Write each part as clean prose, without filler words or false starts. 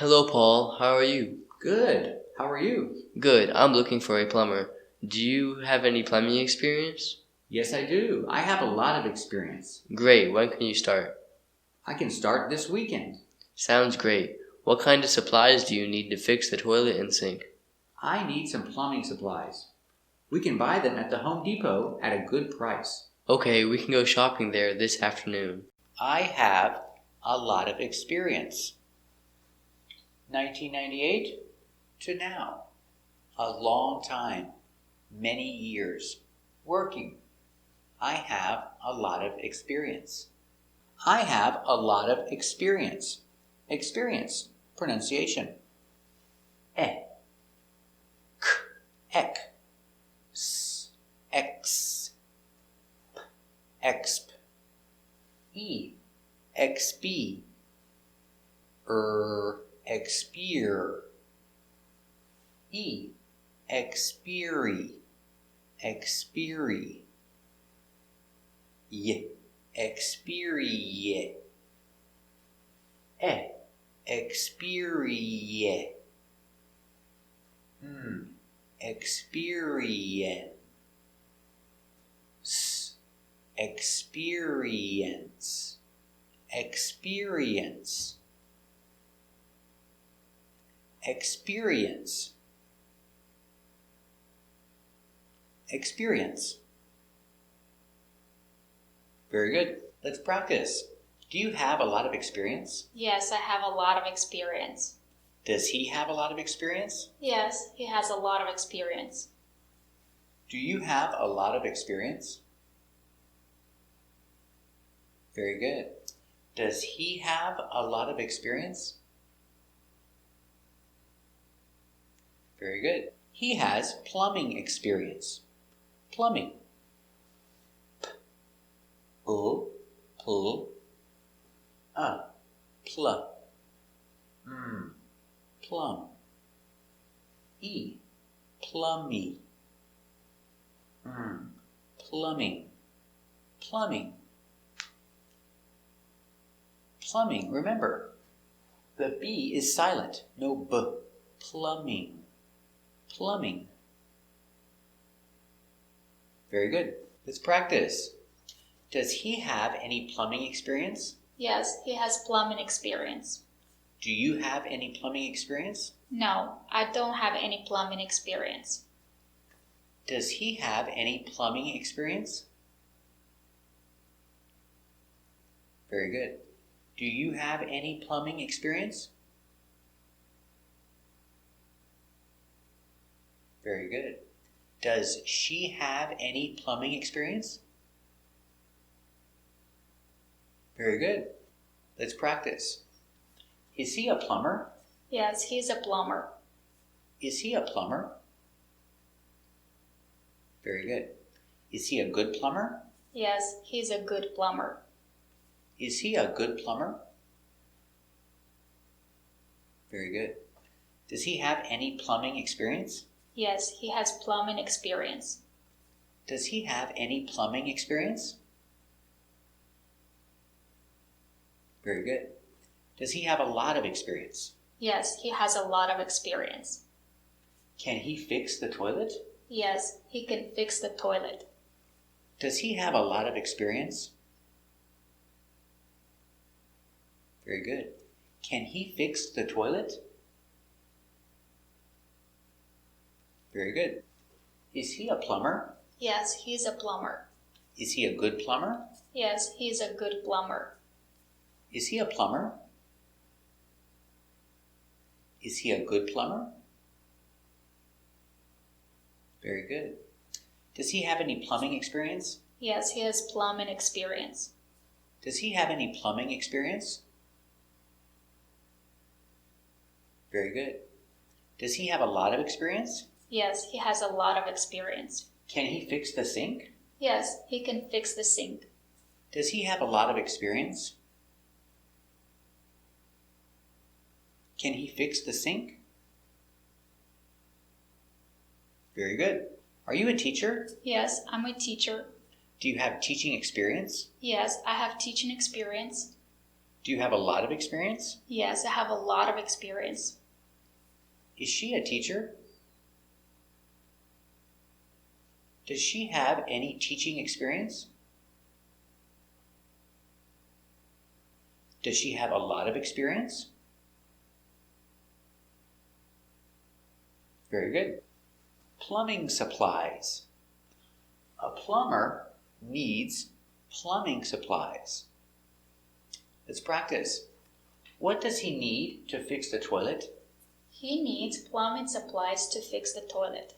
Hello, Paul. How are you? Good. How are you? Good. I'm looking for a plumber. Do you have any plumbing experience? Yes, I do. I have a lot of experience. Great. When can you start? I can start this weekend. Sounds great. What kind of supplies do you need to fix the toilet and sink? I need some plumbing supplies. We can buy them at the Home Depot at a good price. Okay, we can go shopping there this afternoon. I have a lot of experience. 1998 to now. A long time. Many years. Working. I have a lot of experience. I have a lot of experience. Experience. Pronunciation. K, ek, s, x, p, exp, e, xb, expeer, e, expery, expery, y, experie, experie, experience, experience, experience, experience, experience. Very good. Let's practice. Do you have a lot of experience? Yes, I have a lot of experience. Does he have a lot of experience? Yes, he has a lot of experience. Do you have a lot of experience? Very good. Does he have a lot of experience? Very good. He has plumbing experience. Plumbing. P, pull, pl, plum, e, plummy, plumbing, plumbing, plumbing. Remember, the B is silent, no B. Plumbing, plumbing. Very good. Let's practice. Does he have any plumbing experience? Yes, he has plumbing experience. Do you have any plumbing experience? No, I don't have any plumbing experience. Does he have any plumbing experience? Very good. Do you have any plumbing experience? Very good. Does she have any plumbing experience? Very good. Let's practice. Is he a plumber? Yes, he's a plumber. Is he a plumber? Very good. Is he a good plumber? Yes, he's a good plumber. Is he a good plumber? Very good. Does he have any plumbing experience? Yes, he has plumbing experience. Does he have any plumbing experience? Very good. Does he have a lot of experience? Yes, he has a lot of experience. Can he fix the toilet? Yes, he can fix the toilet. Does he have a lot of experience? Very good. Can he fix the toilet? Very good. Is he a plumber? Yes, he's a plumber. Is he a good plumber? Yes, he's a good plumber. Is he a plumber? Is he a good plumber? Very good. Does he have any plumbing experience? Yes, he has plumbing experience. Does he have any plumbing experience? Very good. Does he have a lot of experience? Yes, he has a lot of experience. Can he fix the sink? Yes, he can fix the sink. Does he have a lot of experience? Can he fix the sink? Very good. Are you a teacher? Yes, I'm a teacher. Do you have teaching experience? Yes, I have teaching experience. Do you have a lot of experience? Yes, I have a lot of experience. Is she a teacher? Does she have any teaching experience? Does she have a lot of experience? Very good. Plumbing supplies. A plumber needs plumbing supplies. Let's practice. What does he need to fix the toilet? He needs plumbing supplies to fix the toilet.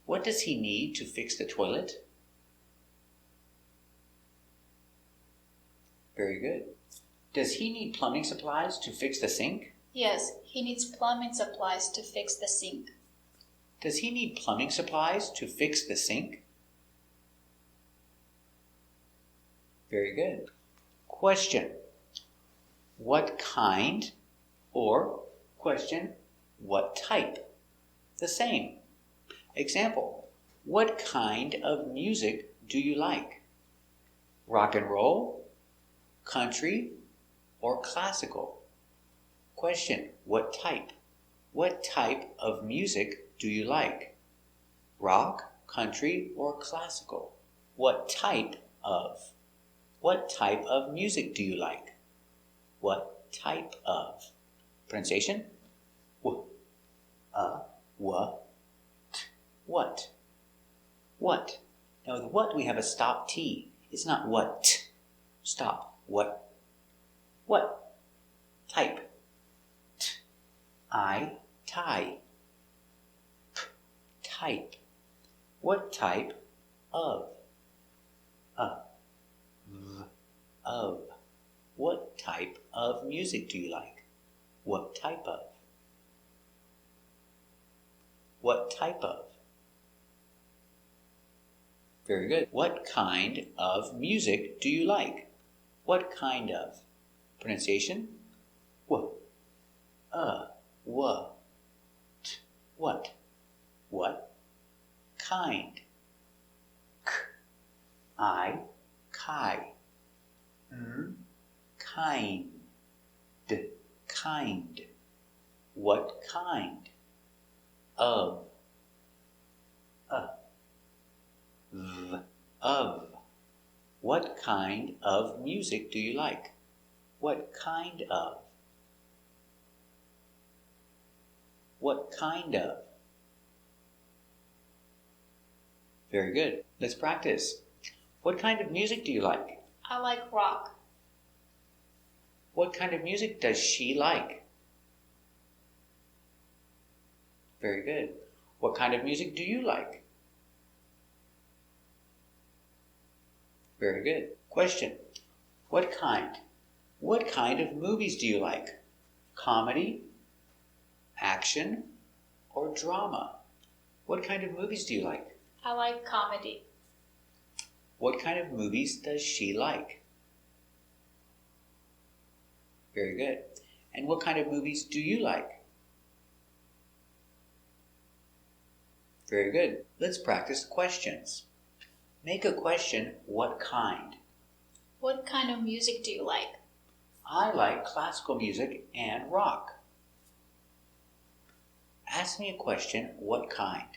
What does he need to fix the toilet? Very good. Does he need plumbing supplies to fix the sink? Yes, he needs plumbing supplies to fix the sink. Does he need plumbing supplies to fix the sink? Very good. Question. What kind? Or question, what type? The same. Example. What kind of music do you like? Rock and roll, country, or classical? Question. What type? What type of music do you like? Rock, country, or classical? What type of? What type of music do you like? What type of? Pronunciation? W, t. What? What? Now with what we have a stop T. It's not what. Stop. What? What? Type. T. I. Tie. P. Type. What type of? V. Of. What type of music do you like? What type of? What type of? Very good. What kind of music do you like? What kind of? Pronunciation? W, w, t. What? What? Kind. K, I, kai. Kind. Kind. What kind? Of. V. Of. What kind of music do you like? What kind of? What kind of? Very good. Let's practice. What kind of music do you like? I like rock. What kind of music does she like? Very good. What kind of music do you like? Very good. Question. What kind? What kind of movies do you like? Comedy, action, or drama? What kind of movies do you like? I like comedy. What kind of movies does she like? Very good. And what kind of movies do you like? Very good. Let's practice questions. Make a question, what kind? What kind of music do you like? I like classical music and rock. Ask me a question, what kind?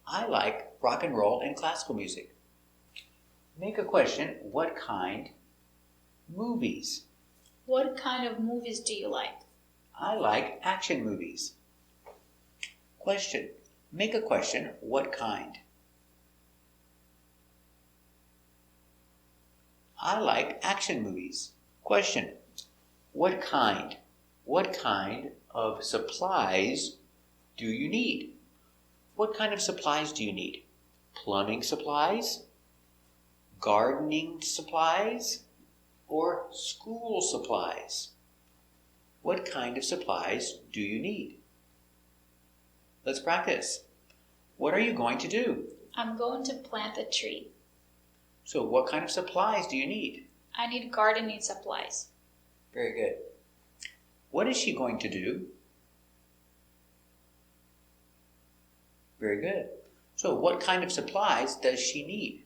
I like rock and roll and classical music. Make a question, what kind? Movies. What kind of movies do you like? I like action movies. Question. Make a question, what kind? I like action movies. Question. What kind? What kind of supplies do you need? What kind of supplies do you need? Plumbing supplies? Gardening supplies? Or school supplies? What kind of supplies do you need? Let's practice. What are you going to do? I'm going to plant a tree. So what kind of supplies do you need? I need gardening supplies. Very good. What is she going to do? Very good. So what kind of supplies does she need?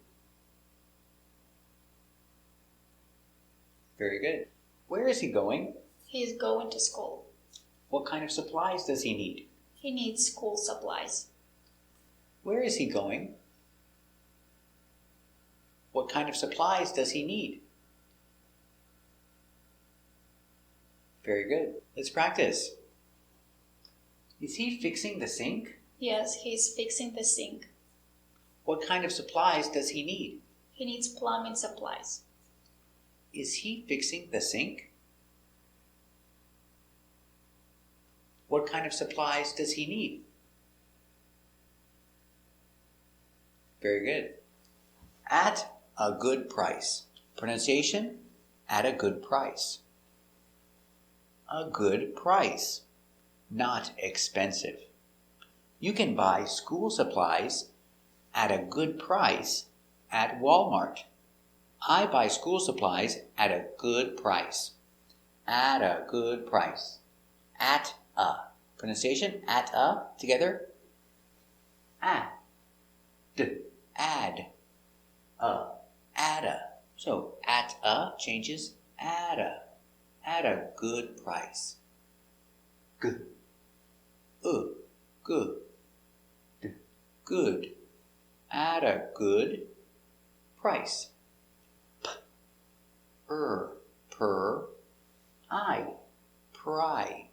Very good. Where is he going? He is going to school. What kind of supplies does he need? He needs school supplies. Where is he going? What kind of supplies does he need? Very good. Let's practice. Is he fixing the sink? Yes, he is fixing the sink. What kind of supplies does he need? He needs plumbing supplies. Is he fixing the sink? What kind of supplies does he need? Very good. At a good price. Pronunciation, at a good price. A good price, not expensive. You can buy school supplies at a good price at Walmart. I buy school supplies at a good price. At a good price. At a. Pronunciation, at a, together. Add. Add. Add a. So, at a changes at a. At a good price. Good. Good. Good. At a good price. Per. I. Pry.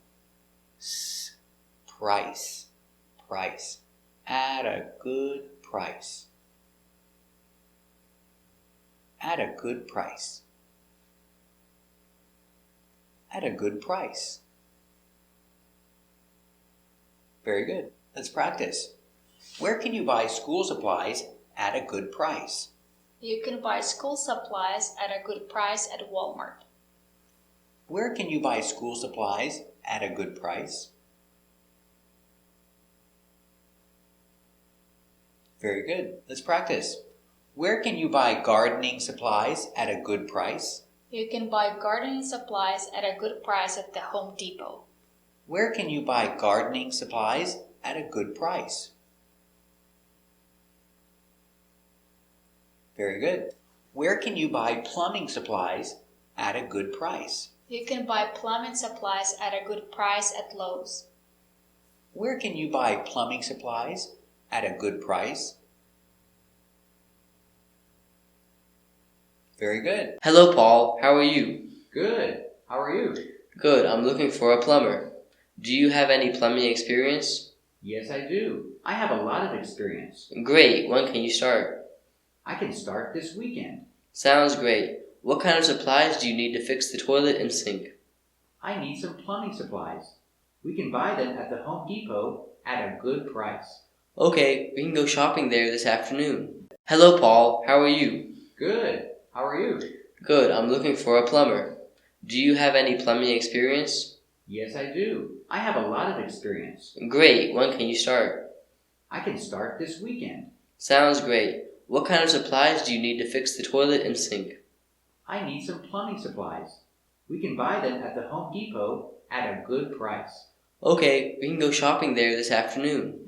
Price. Price. At a good price. At a good price. At a good price. Very good. Let's practice. Where can you buy school supplies at a good price? You can buy school supplies at a good price at Walmart. Where can you buy school supplies at a good price? Very good. Let's practice. Where can you buy gardening supplies at a good price? You can buy gardening supplies at a good price at the Home Depot. Where can you buy gardening supplies at a good price? Very good. Where can you buy plumbing supplies at a good price? You can buy plumbing supplies at a good price at Lowe's. Where can you buy plumbing supplies at a good price? Very good. Hello, Paul. How are you? Good. How are you? Good. I'm looking for a plumber. Do you have any plumbing experience? Yes, I do. I have a lot of experience. Great. When can you start? I can start this weekend. Sounds great. What kind of supplies do you need to fix the toilet and sink? I need some plumbing supplies. We can buy them at the Home Depot at a good price. Okay, we can go shopping there this afternoon. Hello, Paul. How are you? Good. How are you? Good. I'm looking for a plumber. Do you have any plumbing experience? Yes, I do. I have a lot of experience. Great. When can you start? I can start this weekend. Sounds great. What kind of supplies do you need to fix the toilet and sink? I need some plumbing supplies. We can buy them at the Home Depot at a good price. Okay, we can go shopping there this afternoon.